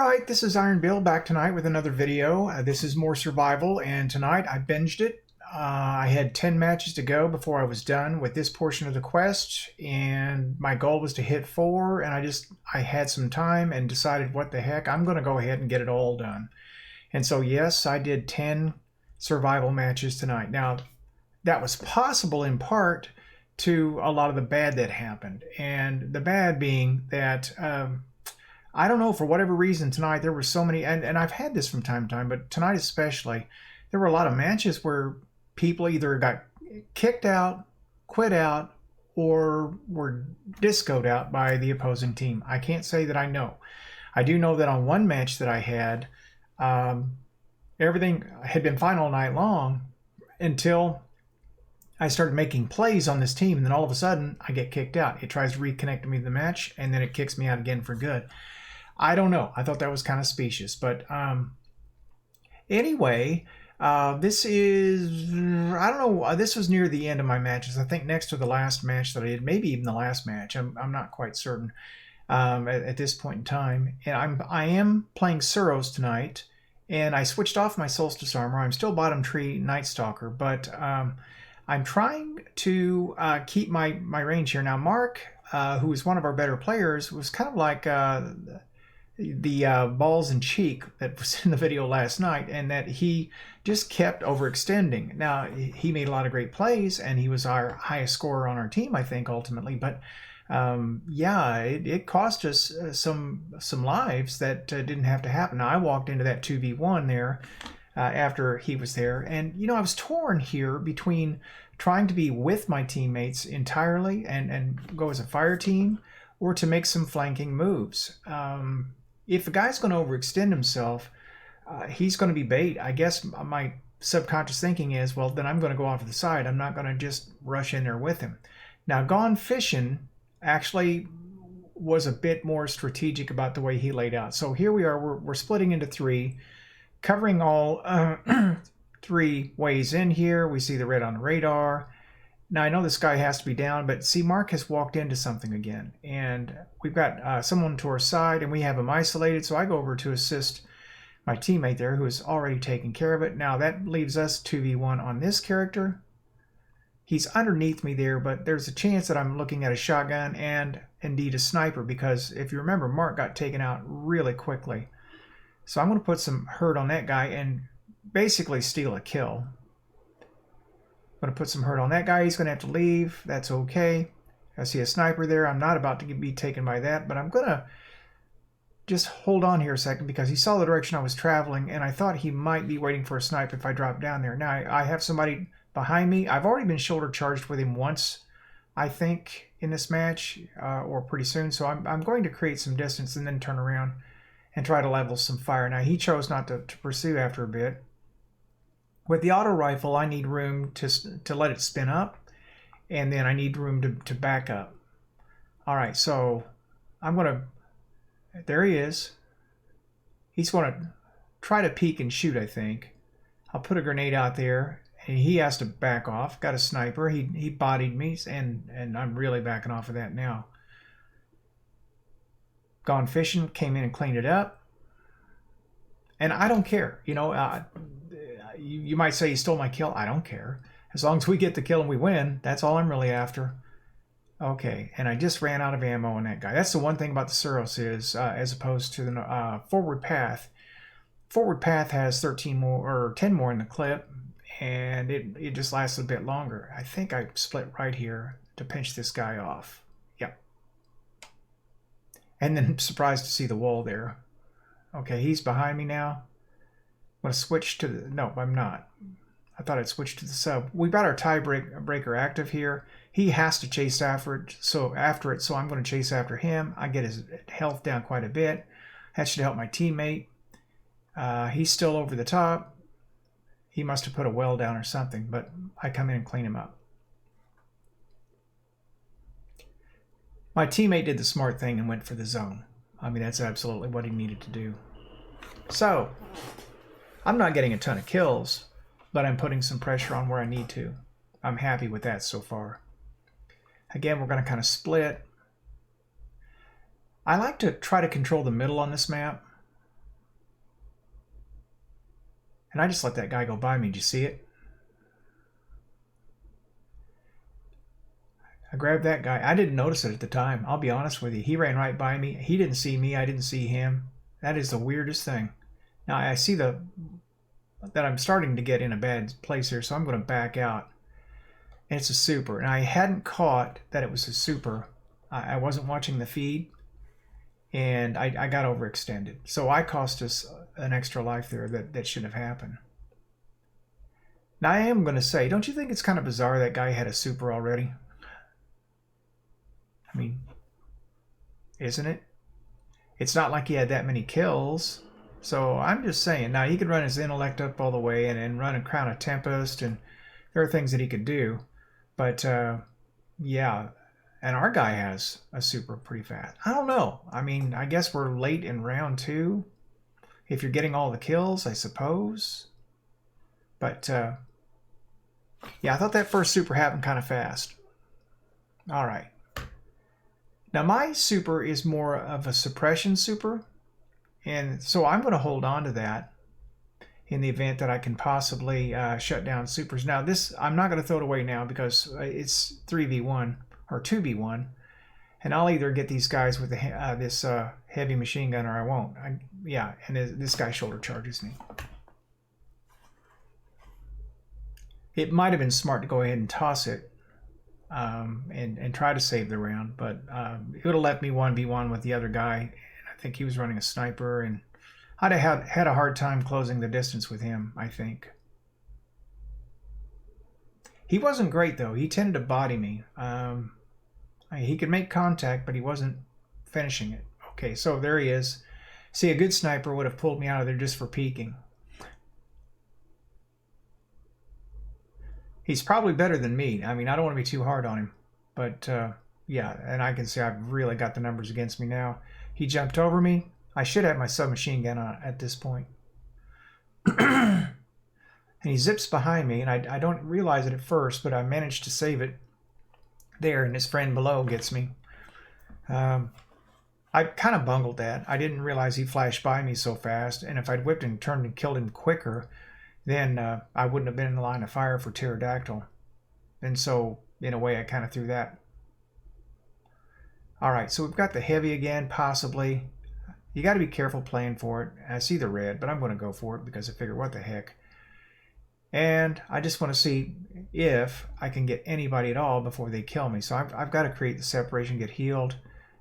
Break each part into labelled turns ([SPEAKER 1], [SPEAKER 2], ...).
[SPEAKER 1] Alright, this is Iron Bill back tonight with another video. This is more survival, and tonight I binged it. I had 10 matches to go before I was done with this portion of the quest, and my goal was to hit 4, and I had some time and decided, what the heck, I'm going to go ahead and get it all done. And so yes, I did 10 survival matches tonight. Now, that was possible in part to a lot of the bad that happened, and the bad being that I don't know, for whatever reason tonight there were so many, and I've had this from time to time, but tonight especially, there were a lot of matches where people either got kicked out, quit out, or were discoed out by the opposing team. I can't say that I know. I do know that on one match that I had, everything had been fine all night long until I started making plays on this team, and then all of a sudden I get kicked out. It tries to reconnect me to the match, and then it kicks me out again for good. I don't know. I thought that was kind of specious. But anyway, this is, I don't know, this was near the end of my matches. I think next to the last match that I did, maybe even the last match. I'm not quite certain at this point in time. And I am playing Suros tonight, and I switched off my Solstice armor. I'm still bottom tree Nightstalker, but I'm trying to keep my range here. Now, Mark, who is one of our better players, was kind of like the balls and cheek that was in the video last night, and that he just kept overextending. Now, he made a lot of great plays, and he was our highest scorer on our team, I think, ultimately. But yeah, it cost us some lives that didn't have to happen. Now, I walked into that 2v1 there after he was there, and you know, I was torn here between trying to be with my teammates entirely and go as a fire team, or to make some flanking moves. If a guy's going to overextend himself, he's going to be bait. I guess my subconscious thinking is, well, then I'm going to go off to the side. I'm not going to just rush in there with him. Now, Gone Fishing actually was a bit more strategic about the way he laid out. So here we are. We're splitting into 3, covering all 3 ways in here. We see the red on the radar. Now, I know this guy has to be down, but see, Mark has walked into something again. And we've got someone to our side, and we have him isolated. So I go over to assist my teammate there, who is already taking care of it. Now, that leaves us 2v1 on this character. He's underneath me there, but there's a chance that I'm looking at a shotgun and indeed a sniper, because if you remember, Mark got taken out really quickly. So I'm going to put some hurt on that guy and basically steal a kill. I'm going to put some hurt on that guy. He's going to have to leave. That's okay. I see a sniper there. I'm not about to be taken by that, but I'm going to just hold on here a second, because he saw the direction I was traveling, and I thought he might be waiting for a snipe if I drop down there. Now, I have somebody behind me. I've already been shoulder charged with him once, I think, in this match, or pretty soon. So I'm going to create some distance and then turn around and try to level some fire. Now, he chose not to pursue after a bit. With the auto rifle, I need room to let it spin up, and then I need room to back up. All right, so I'm going to, there he is. He's going to try to peek and shoot, I think. I'll put a grenade out there, and he has to back off. Got a sniper. He bodied me, and I'm really backing off of that now. Gone Fishing came in and cleaned it up. And I don't care, you know, you might say he stole my kill. I don't care. As long as we get the kill and we win, that's all I'm really after. Okay, and I just ran out of ammo on that guy. That's the one thing about the Suros is, as opposed to the Forward Path. Forward Path has 13 more, or 10 more in the clip, and it just lasts a bit longer. I think I split right here to pinch this guy off. Yep. And then I'm surprised to see the wall there. Okay, he's behind me now. I'm going to switch to the... No, I'm not. I thought I'd switch to the sub. We've got our tiebreaker active here. He has to chase after it, so I'm going to chase after him. I get his health down quite a bit. That should help my teammate. He's still over the top. He must have put a well down or something, but I come in and clean him up. My teammate did the smart thing and went for the zone. I mean, that's absolutely what he needed to do. So, I'm not getting a ton of kills, but I'm putting some pressure on where I need to. I'm happy with that so far. Again, we're going to kind of split. I like to try to control the middle on this map. And I just let that guy go by me. Did you see it? I grabbed that guy. I didn't notice it at the time. I'll be honest with you. He ran right by me. He didn't see me. I didn't see him. That is the weirdest thing. Now I see that I'm starting to get in a bad place here, so I'm going to back out. And it's a super. And I hadn't caught that it was a super. I wasn't watching the feed, and I got overextended. So I cost us an extra life there that shouldn't have happened. Now I am going to say, don't you think it's kind of bizarre that guy had a super already? I mean, isn't it? It's not like he had that many kills. So I'm just saying, now he could run his intellect up all the way and run a Crown of Tempest, and there are things that he could do. But yeah, and our guy has a super pretty fast. I don't know. I mean, I guess we're late in round 2. If you're getting all the kills, I suppose. But yeah, I thought that first super happened kind of fast. All right. Now my super is more of a suppression super, and so I'm going to hold on to that in the event that I can possibly shut down supers. Now this, I'm not going to throw it away now because it's 3v1 or 2v1, and I'll either get these guys with this heavy machine gun or I won't. Yeah, and this guy shoulder charges me. It might have been smart to go ahead and toss it. And try to save the round, but it would have left me 1v1 with the other guy, and I think he was running a sniper, and I'd have had a hard time closing the distance with him, I think. He wasn't great, though. He tended to body me. He could make contact, but he wasn't finishing it. Okay, so there he is. See, a good sniper would have pulled me out of there just for peeking. He's probably better than me. I mean, I don't want to be too hard on him. But, yeah, and I can see I've really got the numbers against me now. He jumped over me. I should have my submachine gun on at this point. And he zips behind me, and I don't realize it at first, but I managed to save it there, and his friend below gets me. I kind of bungled that. I didn't realize he flashed by me so fast, and if I'd whipped and turned and killed him quicker, then I wouldn't have been in the line of fire for pterodactyl. And so, in a way, I kind of threw that. All right, so we've got the heavy again, possibly. You got to be careful playing for it. I see the red, but I'm going to go for it because I figure, what the heck. And I just want to see if I can get anybody at all before they kill me. So I've got to create the separation, get healed.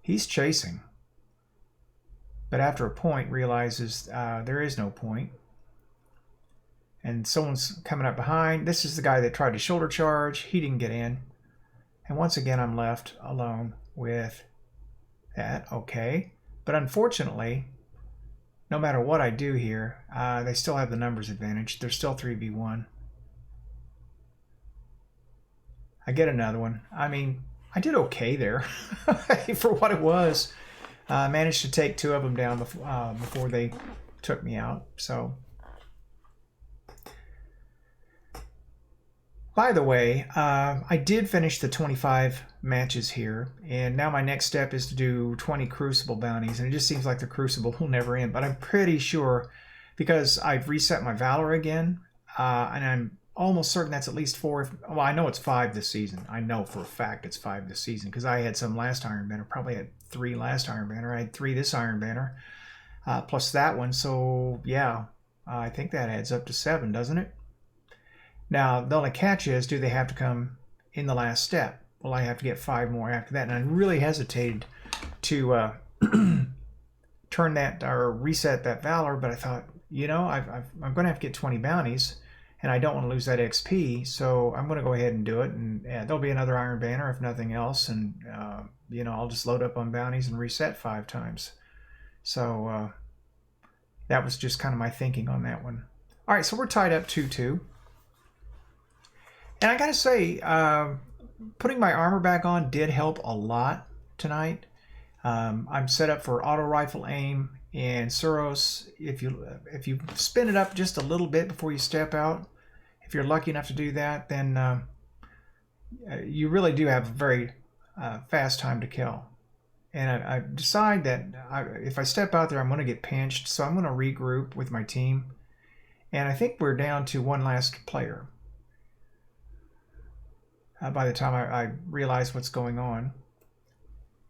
[SPEAKER 1] He's chasing. But after a point, realizes there is no point. And someone's coming up behind. This is the guy that tried to shoulder charge. He didn't get in. And once again, I'm left alone with that. Okay. But unfortunately, no matter what I do here, they still have the numbers advantage. They're still 3v1. I get another one. I mean, I did okay there for what it was. Managed to take 2 of them down before they took me out. So... By the way, I did finish the 25 matches here, and now my next step is to do 20 Crucible bounties, and it just seems like the Crucible will never end, but I'm pretty sure, because I've reset my Valor again, and I'm almost certain that's at least 4, well, I know it's 5 this season. I know for a fact it's 5 this season, because I had some last Iron Banner, probably had 3 last Iron Banner, I had 3 this Iron Banner, plus that one, so yeah, I think that adds up to 7, doesn't it? Now, the only catch is, do they have to come in the last step? Well, I have to get 5 more after that. And I really hesitated to turn that or reset that Valor, but I thought, you know, I'm going to have to get 20 bounties, and I don't want to lose that XP, so I'm going to go ahead and do it. And there'll be another Iron Banner, if nothing else, and, you know, I'll just load up on bounties and reset 5 times. So that was just kind of my thinking on that one. All right, so we're tied up 2-2. And I gotta say, putting my armor back on did help a lot tonight. I'm set up for auto rifle aim, and Suros, if you spin it up just a little bit before you step out, if you're lucky enough to do that, then you really do have a very fast time to kill. And I decide that if I step out there, I'm going to get pinched, so I'm going to regroup with my team And I think we're down to one last player. By the time I realize what's going on,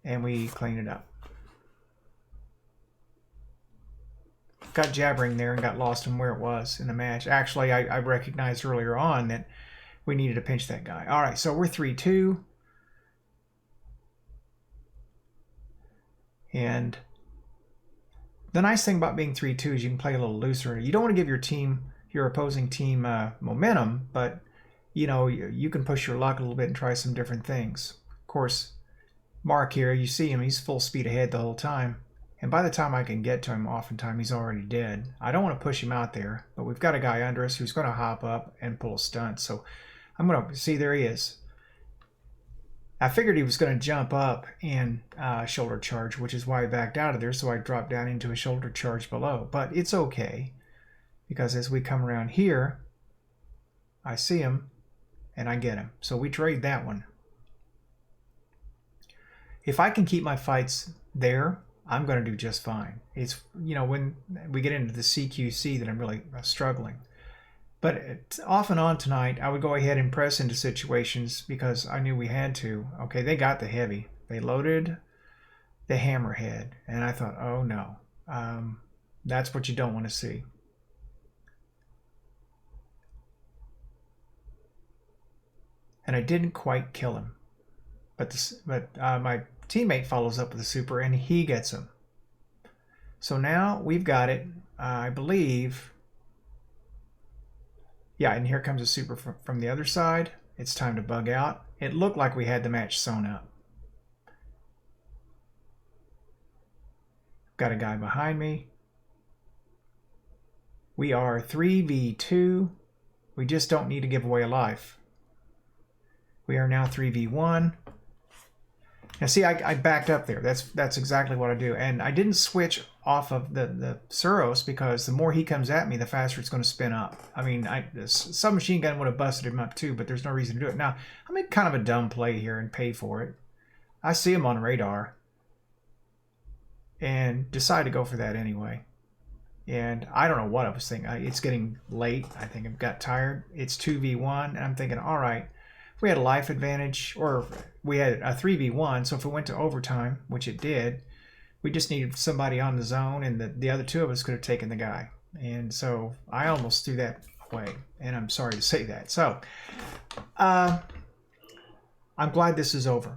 [SPEAKER 1] and we clean it up. Got jabbering there and got lost in where it was in the match. Actually, I recognized earlier on that we needed to pinch that guy. All right, so we're 3-2. And the nice thing about being 3-2 is you can play a little looser. You don't want to give your opposing team momentum, but you know, you can push your luck a little bit and try some different things. Of course, Mark here, you see him, he's full speed ahead the whole time. And by the time I can get to him, oftentimes he's already dead. I don't want to push him out there, but we've got a guy under us who's going to hop up and pull a stunt. So I'm going to see, there he is. I figured he was going to jump up and shoulder charge, which is why I backed out of there. So I dropped down into a shoulder charge below. But it's okay, because as we come around here, I see him and I get him. So we trade that one. If I can keep my fights there, I'm going to do just fine. It's, you know, when we get into the CQC that I'm really struggling. But off and on tonight, I would go ahead and press into situations because I knew we had to. Okay, they got the heavy. They loaded the hammerhead. And I thought, oh no, that's what you don't want to see. And I didn't quite kill him. But my teammate follows up with a super and he gets him. So now we've got it, I believe. Yeah, and here comes a super from the other side. It's time to bug out. It looked like we had the match sewn up. Got a guy behind me. We are 3v2. We just don't need to give away a life. We are now 3v1. Now see, I backed up there. That's exactly what I do. And I didn't switch off of the Suros because the more he comes at me, the faster it's going to spin up. I mean, some machine gun would have busted him up too, but there's no reason to do it. Now, I made kind of a dumb play here and pay for it. I see him on radar and decide to go for that anyway. And I don't know what I was thinking. It's getting late. I think I've got tired. It's 2v1, and I'm thinking, all right, if we had a life advantage, or we had a 3v1, so if it went to overtime, which it did, we just needed somebody on the zone, and the other two of us could have taken the guy. And so I almost threw that away, and I'm sorry to say that. So I'm glad this is over.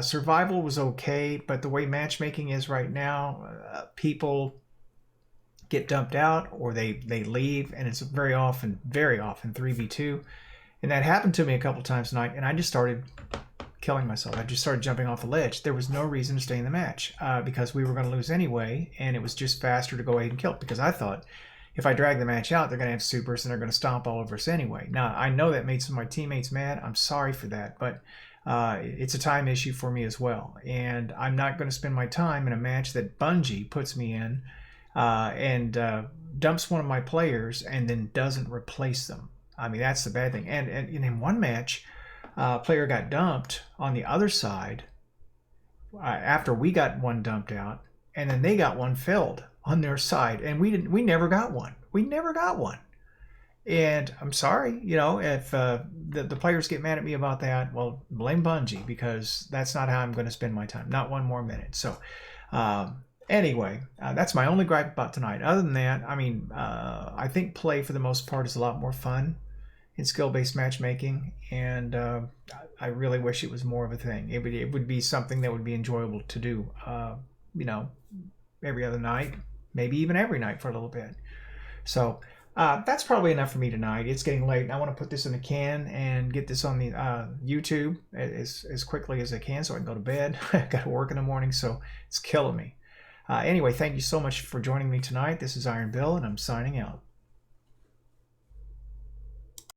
[SPEAKER 1] Survival was okay, but the way matchmaking is right now, people get dumped out or they leave, and it's very often 3v2. And that happened to me a couple times tonight, and I just started killing myself. I just started jumping off the ledge. There was no reason to stay in the match because we were going to lose anyway, and it was just faster to go ahead and kill it because I thought if I drag the match out, they're going to have supers and they're going to stomp all over us anyway. Now, I know that made some of my teammates mad. I'm sorry for that, but it's a time issue for me as well. And I'm not going to spend my time in a match that Bungie puts me in and dumps one of my players and then doesn't replace them. I mean, that's the bad thing. And in one match, a player got dumped on the other side after we got one dumped out, and then they got one filled on their side, and we never got one. We never got one. And I'm sorry, you know, if the players get mad at me about that, well, blame Bungie, because that's not how I'm going to spend my time. Not one more minute. So anyway, that's my only gripe about tonight. Other than that, I mean, I think play for the most part is a lot more fun in skill-based matchmaking, and I really wish it was more of a thing. It would be something that would be enjoyable to do, you know, every other night, maybe even every night for a little bit. So that's probably enough for me tonight. It's getting late, and I want to put this in a can and get this on the YouTube as quickly as I can so I can go to bed. I've got to work in the morning, so it's killing me. Anyway, thank you so much for joining me tonight. This is Iron Bill, and I'm signing out.